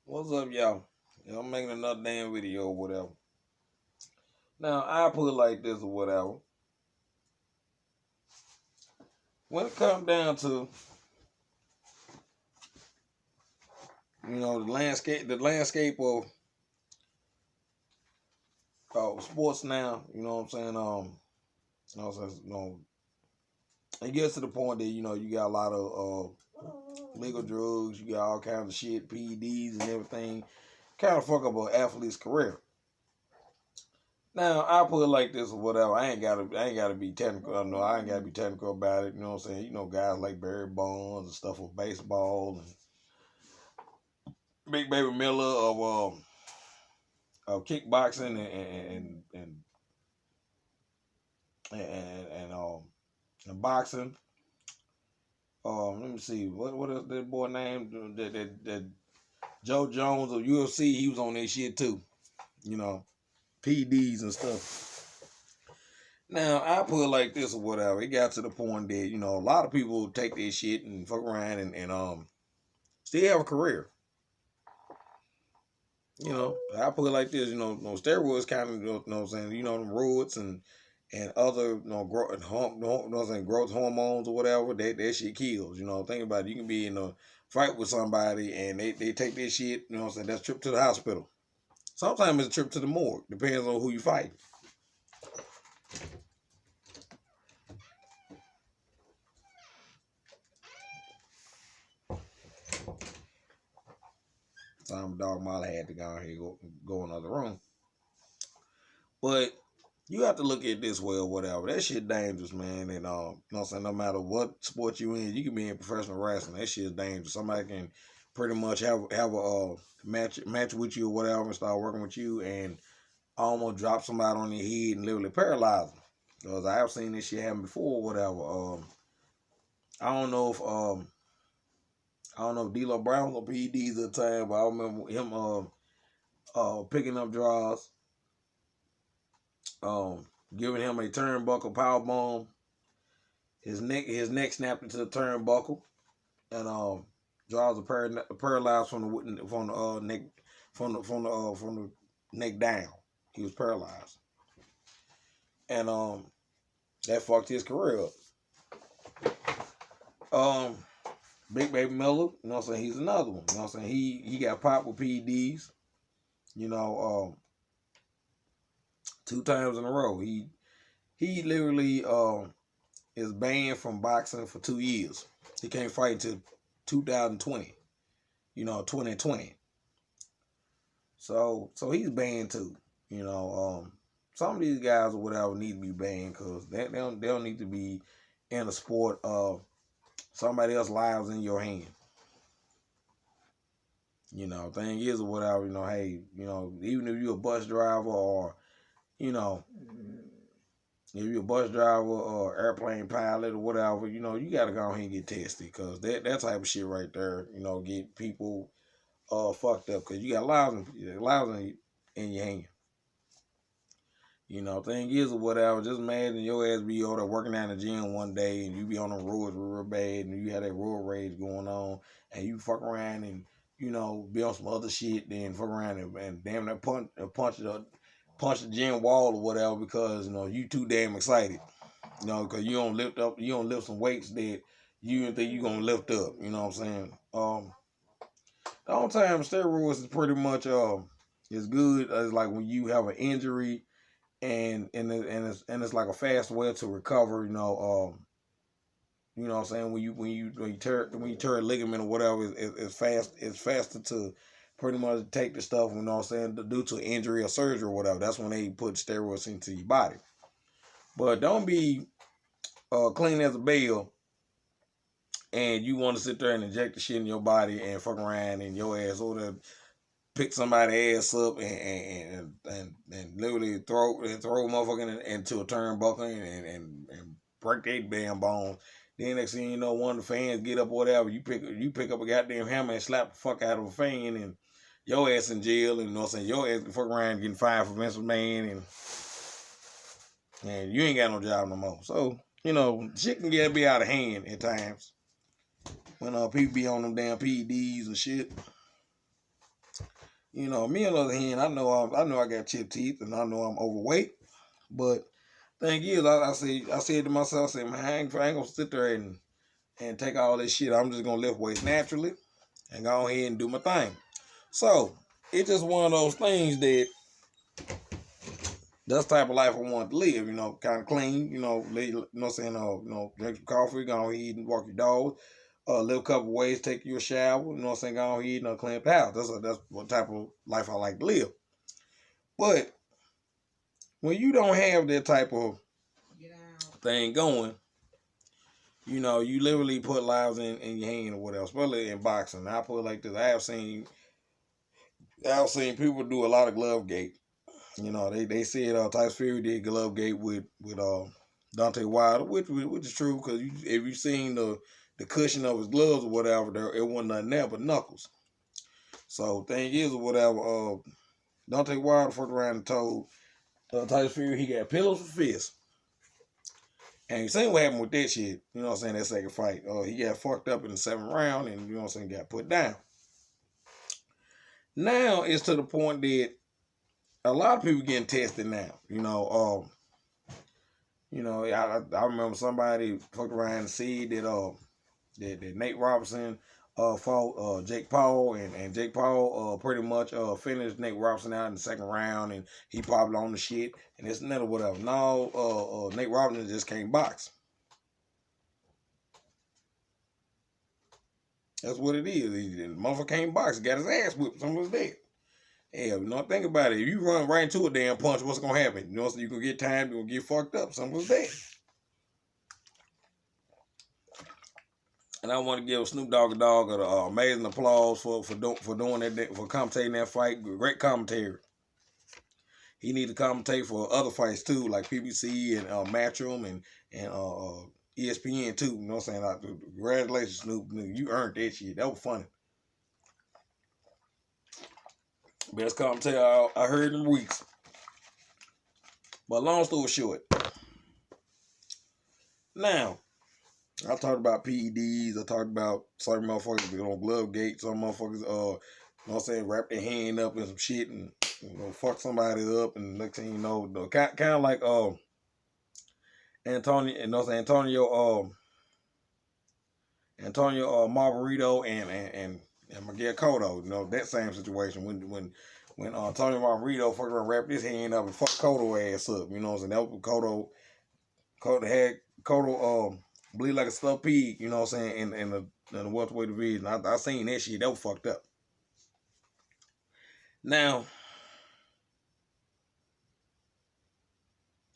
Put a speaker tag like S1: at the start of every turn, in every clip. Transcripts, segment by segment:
S1: What's up, y'all? I'm making another damn video or whatever. Now, I put it like this or whatever. When it comes down to, the landscape of sports now, you know what I'm saying? It gets to the point that, you got a lot of legal drugs, you got all kinds of shit, PEDs and everything, kind of fuck up an athlete's career. Now I put it like this or whatever. I ain't gotta be technical. I know I ain't gotta be technical about it. You know what I'm saying? Guys like Barry Bonds and stuff with baseball and Big Baby Miller of kickboxing and boxing. Let me see. What is that boy name? That Joe Jones of UFC. He was on that shit too. You know, PDs and stuff. Now I put it like this or whatever. It got to the point that a lot of people take this shit and fuck around and still have a career. I put it like this. Steroids kind of what I'm saying. Them roids and other growth hormones or whatever. That shit kills. Think about it. You can be in a fight with somebody and they take this shit. You know what I'm saying? That's a trip to the hospital. Sometimes it's a trip to the morgue. Depends on who you fight. Some dog Molly had to go ahead and go in another room. But you have to look at it this way or whatever. That shit dangerous, man. And I'm saying? No matter what sport you in, you can be in professional wrestling. That shit is dangerous. Somebody can pretty much have a match with you or whatever and start working with you and almost drop somebody on their head and literally paralyze them. Because I have seen this shit happen before or whatever. I don't know if D'Lo Brown was on PEDs at the time, but I remember him picking up draws, giving him a turnbuckle power bomb. His neck snapped into the turnbuckle, and draws are paralyzed from the neck from the neck down. He was paralyzed, and that fucked his career up. Big Baby Miller, what I'm saying? He's another one. You know what I'm saying? He got popped with PEDs, 2 times in a row. He literally is banned from boxing for 2 years. He can't fight until 2020. 2020. So he's banned too. Some of these guys or whatever need to be banned because they don't need to be in a sport of somebody else's lives in your hand. Thing is or whatever, hey, even if you're a bus driver or, if you're a bus driver or airplane pilot or whatever, you gotta go ahead and get tested because that type of shit right there, get people fucked up because you got lives in your hand. Thing is or whatever, just imagine your ass be over there working out in the gym one day and you be on the roads real bad and you have that road rage going on and you fuck around and be on some other shit, then fuck around and damn that punch the gym wall or whatever because you too damn excited. Because you don't lift some weights that you didn't think you gonna lift up. You know what I'm saying? The only time steroids is pretty much is good as like when you have an injury and it's like a fast way to recover. You know what I'm saying? When you tear a ligament or whatever, it's faster to pretty much take the stuff, what I'm saying, due to injury or surgery or whatever. That's when they put steroids into your body. But don't be clean as a bell and you want to sit there and inject the shit in your body and fuck around and your ass over there pick somebody's ass up and literally throw a motherfucker into a turnbuckle and break their damn bones. Then next thing you know, one of the fans get up or whatever, you pick up a goddamn hammer and slap the fuck out of a fan and your ass in jail and your ass can fuck around getting fired for Vince McMahon and you ain't got no job no more. So, shit can be out of hand at times. When people be on them damn PEDs and shit. You know, me on the other hand, I know I got chipped teeth and I know I'm overweight. But thing is, I said to myself, I said, man, I ain't gonna sit there and take all this shit. I'm just gonna lift weights naturally and go ahead and do my thing. So it's just one of those things that that's the type of life I want to live. You know, kind of clean. You know, what I'm saying, drink some coffee, go ahead and walk your dog. Live a couple ways, take you a shower. You know what I'm saying, go ahead and clean up the house. That's what type of life I like to live. But when you don't have that type of thing going, you know, you literally put lives in your hand or whatever, especially in boxing. I put it like this. I've seen people do a lot of glove gate. You know, they said Tyson Fury did glove gate with Deontay Wilder, which is true because if you seen the cushion of his gloves or whatever, it wasn't nothing there but knuckles. So thing is or whatever, Deontay Wilder fucked around and told Tyson Fury he got pillows for fists. And you seen what happened with that shit, you know what I'm saying, that second fight. He got fucked up in the 7th round and, you know what I'm saying, got put down. Now it's to the point that a lot of people getting tested now. I remember somebody fucked around and said that Nate Robinson fought Jake Paul and Jake Paul pretty much finished Nate Robinson out in the 2nd round and he probably on the shit and it's another whatever. No, Nate Robinson just can't box. That's what it is. The motherfucker can't box. He got his ass whipped. Someone's dead. Hell, you know, think about it. If you run right into a damn punch, what's gonna happen? You know, so you gonna get timed, you're gonna get fucked up. Someone's dead. And I want to give Snoop Dogg an amazing applause for doing that, for commentating that fight. Great commentary. He need to commentate for other fights too, like PBC and Matchroom and ESPN too. You know what I'm saying? Congratulations, Snoop. You earned that shit. That was funny. Best commentator I heard in weeks. But long story short, now I talked about PEDs. I talked about certain motherfuckers on glove gate. Some motherfuckers, you know what I'm saying, wrap their hand up in some shit and fuck somebody up. And next thing you know, kind of like Antonio Margarito and Miguel Cotto. You know, that same situation when Antonio Margarito fucking wrapped his hand up and fucked Cotto ass up. You know what I'm saying? That was Cotto bleed like a stuffed pig, you know what I'm saying, in the welterweight division. I seen that shit. That was fucked up. Now,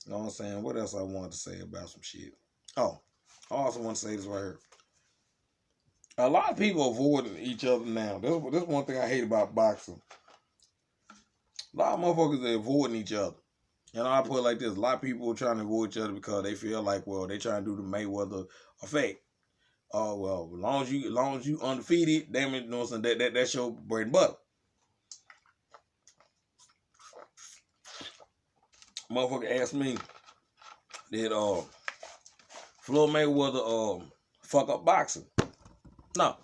S1: you know what I'm saying? What else I wanted to say about some shit? Oh, I also want to say this right here. A lot of people avoiding each other now. This one thing I hate about boxing. A lot of motherfuckers are avoiding each other. And I put it like this: a lot of people are trying to avoid each other because they feel like, well, they trying to do the Mayweather effect. Oh well, as long as you undefeated, damn it, you know what I'm saying, that's your bread and butter. Motherfucker asked me that Floyd Mayweather fuck up boxing. No.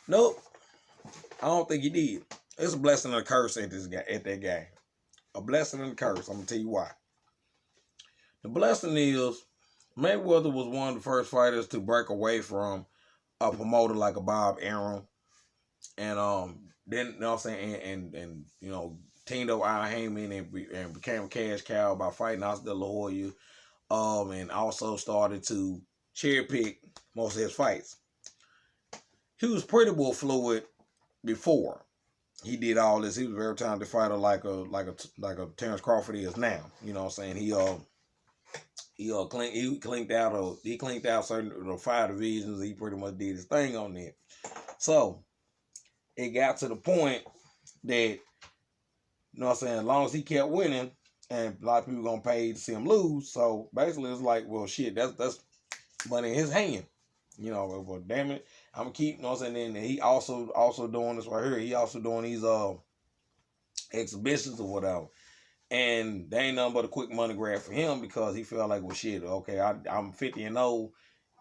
S1: Nope. I don't think he did. It's a blessing and a curse at that guy. A blessing and a curse. I'm gonna tell you why. The blessing is Mayweather was one of the first fighters to break away from a promoter like a Bob Arum. And then, you know what I'm saying, and you know, teamed up Al Heyman and became a cash cow by fighting Oscar De La Hoya. And also started to cherry pick most of his fights. He was pretty well fluid before he did all this. He was a very talented fighter, like a Terrence Crawford is now. You know what I'm saying? He clinked out certain 5 divisions. He pretty much did his thing on that. So it got to the point that, you know what I'm saying, as long as he kept winning, and a lot of people gonna pay to see him lose. So basically it's like, well shit, that's money in his hand. You know, well damn it, I'm gonna keep, you know what I'm saying, and he also doing this right here. He also doing these exhibitions or whatever. And they ain't nothing but a quick money grab for him because he felt like, well shit, okay, I'm 50 and 0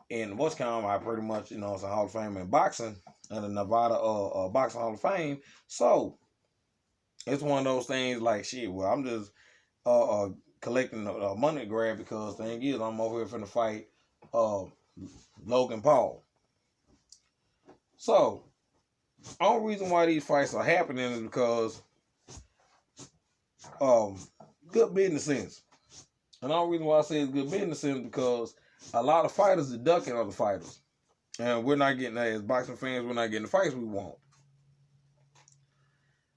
S1: and what's kind of I pretty much, you know, it's a Hall of Fame in boxing. and the Nevada Boxing Hall of Fame. So it's one of those things like shit. Well, I'm just uh, uh collecting money to grab because the thing is I'm over here finna fight uh Logan Paul. So only reason why these fights are happening is because um good business sense. And the only reason why I say it's good business sense is because a lot of fighters are ducking other fighters. And we're not getting, as boxing fans, we're not getting the fights we want.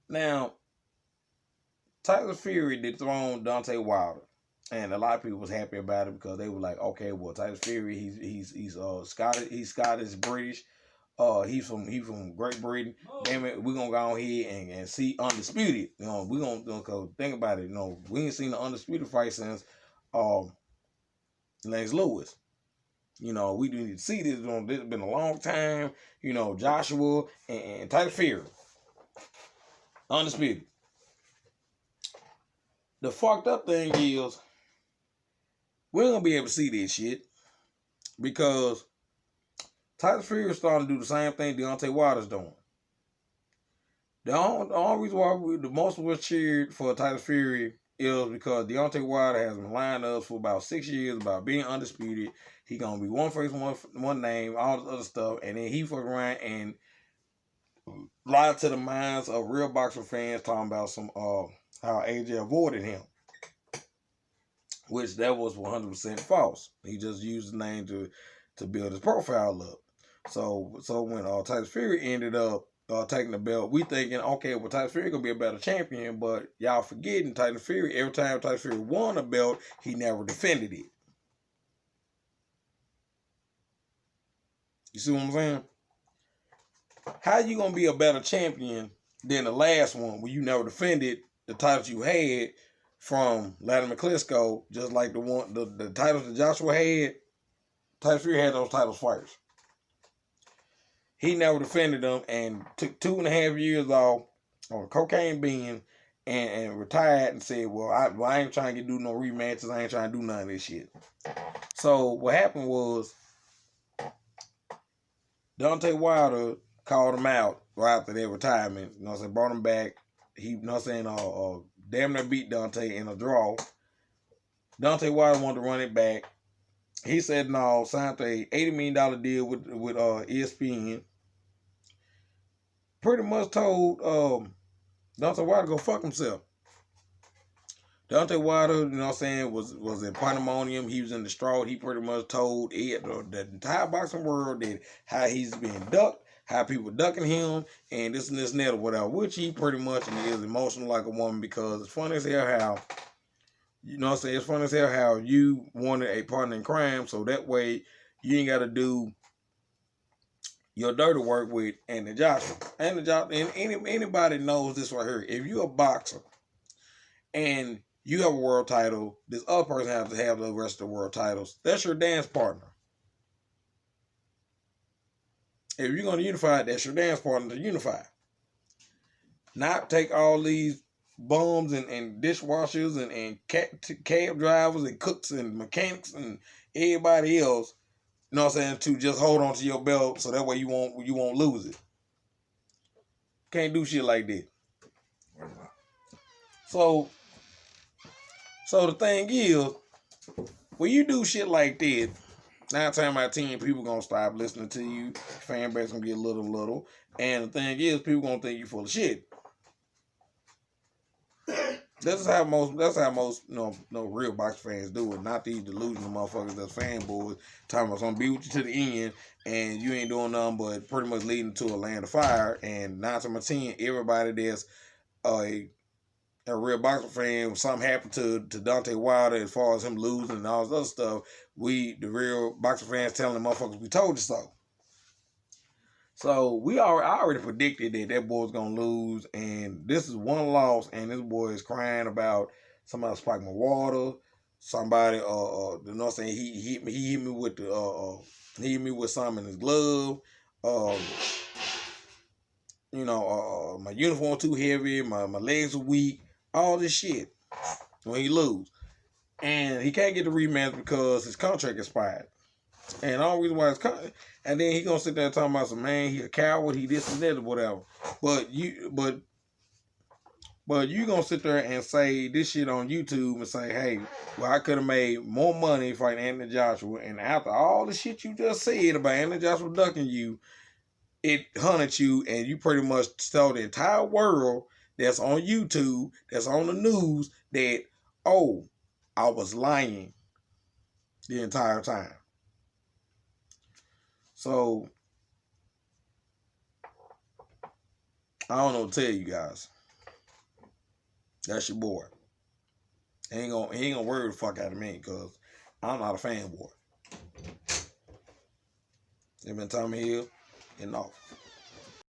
S1: Now, Tyler Fury dethroned Deontay Wilder. And a lot of people was happy about it because they were like, okay, well, Tyler Fury, he's Scottish, British. He's from Great Britain. Damn it, we're gonna go ahead and see Undisputed. You know, we're gonna think about it. You know, we ain't seen the Undisputed fight since Lennox Lewis. You know, we need to see this. This has been a long time. You know, Joshua and Tyler Fury. Undisputed. The fucked up thing is, we're gonna be able to see this shit because Tyler Fury is starting to do the same thing Deontay Wilder's doing. The only reason why the most of us cheered for Tyler Fury is because Deontay Wilder has been lying to us for about 6 years about being undisputed. He gonna be one face, one name, all this other stuff, and then he fuck around and lie to the minds of real boxing fans talking about some how AJ avoided him, which that was 100% false. He just used the name to build his profile up. So when Tyler Fury ended up taking the belt, we thinking, okay, well, Tyler Fury gonna be a better champion, but y'all forgetting Tyler Fury, every time Tyler Fury won a belt, he never defended it. You see what I'm saying? How you gonna be a better champion than the last one when you never defended the titles you had from Ladder McClisco, just like the titles that Joshua had? Tyler Fury had those titles first. He never defended them and took 2.5 years off on a cocaine binge and retired and said, well, I ain't trying to do no rematches. I ain't trying to do none of this shit. So what happened was Deontay Wilder called him out right after their retirement. You know what I'm saying? Brought him back. He, you know what I'm saying, damn near beat Deontay in a draw. Deontay Wilder wanted to run it back. He said no, signed a $80 million deal with ESPN. Pretty much told Deontay Wilder to go fuck himself. Deontay Wilder, you know what I'm saying, was in pandemonium. He was in the straw. He pretty much told the entire boxing world that how he's being ducked, how people ducking him, and this and that or whatever, which he pretty much is emotional like a woman because it's funny as hell how, you know what I'm saying, it's funny as hell how you wanted a partner in crime so that way you ain't got to do your dirty work with Anthony Joshua. And anybody knows this right here. If you're a boxer and you have a world title, this other person has to have the rest of the world titles. That's your dance partner. If you're going to unify, that's your dance partner to unify. Not take all these bums and dishwashers and cab drivers and cooks and mechanics and everybody else, you know what I'm saying, to just hold on to your belt so that way you won't lose it. Can't do shit like that. So the thing is, when you do shit like that, 9 times out of 10, people gonna stop listening to you. Fan base gonna get little. And the thing is, people gonna think you full of shit. That's how most real box fans do it. Not these delusional motherfuckers that's fanboys talking about something be with you to the end and you ain't doing nothing but pretty much leading to a land of fire. And 9 times out of 10, everybody that's a real boxing fan, when something happened to Deontay Wilder as far as him losing and all this other stuff, the real boxing fans telling the motherfuckers, we told you so. So I already predicted that boy's gonna lose, and this is one loss, and this boy is crying about somebody spiked my water, somebody you know what I'm saying, he hit me with he hit me with something in his glove, you know, my uniform too heavy, my legs are weak, all this shit when he lose. And he can't get the rematch because his contract expired. And all reason why it's coming. And then he gonna sit there and talk about some man, he a coward, he this and that or whatever. But you gonna sit there and say this shit on YouTube and say, hey, well, I could have made more money fighting Anthony Joshua. And after all the shit you just said about Anthony Joshua ducking you, it hunted you, and you pretty much told the entire world that's on YouTube, that's on the news, that, oh, I was lying the entire time. So, I don't know what to tell you guys. That's your boy. He ain't gonna worry the fuck out of me, because I'm not a fanboy. It's been Tommy Hill, and off.